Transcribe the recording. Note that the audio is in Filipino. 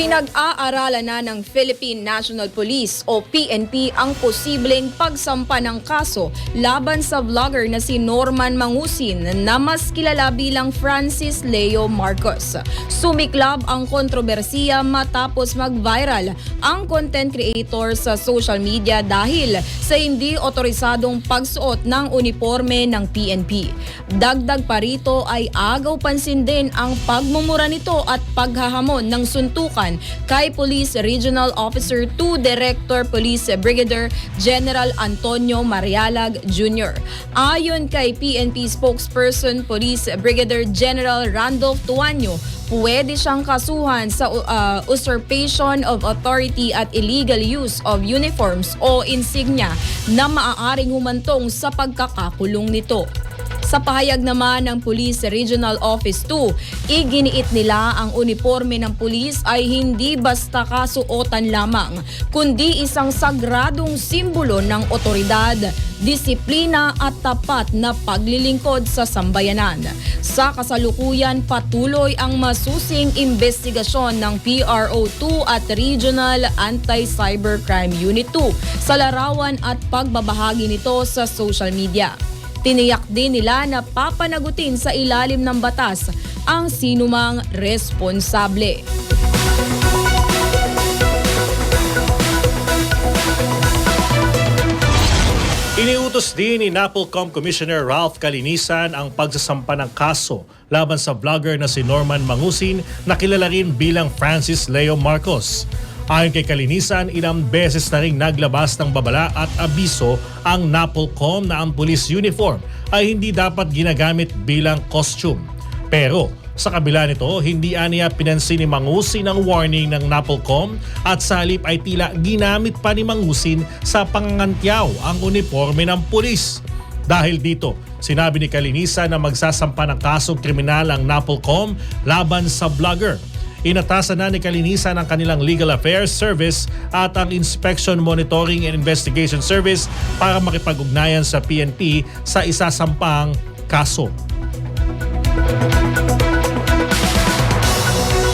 Pinag-aaralan na ng Philippine National Police o PNP ang posibleng pagsampa ng kaso laban sa vlogger na si Norman Mangusin na mas kilala bilang Francis Leo Marcos. Sumiklab ang kontrobersiya matapos mag-viral ang content creator sa social media dahil sa hindi otorisadong pagsuot ng uniforme ng PNP. Dagdag pa rito ay agaw pansin din ang pagmumura nito at paghahamon ng suntukan kay Police Regional Officer 2 Director Police Brigadier General Antonio Marialag Jr. Ayon kay PNP spokesperson Police Brigadier General Randolph Tuanyo, pwede siyang kasuhan sa usurpation of authority at illegal use of uniforms o insignia na maaaring humantong sa pagkakakulong nito. Sa pahayag naman ng Police Regional Office 2, iginiit nila ang uniforme ng pulis ay hindi basta kasuotan lamang, kundi isang sagradong simbolo ng otoridad, disiplina at tapat na paglilingkod sa sambayanan. Sa kasalukuyan, patuloy ang masusing investigasyon ng PRO2 at Regional Anti-Cybercrime Unit 2 sa larawan at pagbabahagi nito sa social media. Tiniyak din nila na papanagutin sa ilalim ng batas ang sinumang responsable. Iniutos din ni NAPOLCOM Commissioner Ralph Calinisan ang pagsasampa ng kaso laban sa vlogger na si Norman Mangusin na kilala rin bilang Francis Leo Marcos. Ayon kay Calinisan, ilang beses na ring naglabas ng babala at abiso ang NAPOLCOM na ang police uniform ay hindi dapat ginagamit bilang costume. Pero sa kabila nito, hindi aniya pinansin ni Mangusin ang warning ng NAPOLCOM at sa halip ay tila ginamit pa ni Mangusin sa pangangantyaw ang uniforme ng pulis. Dahil dito, sinabi ni Calinisan na magsasampa ng kasong kriminal ang NAPOLCOM laban sa vlogger. Inatasan na ni Calinisan ang kanilang Legal Affairs Service at ang Inspection Monitoring and Investigation Service para makipag-ugnayan sa PNP sa isasampang kaso.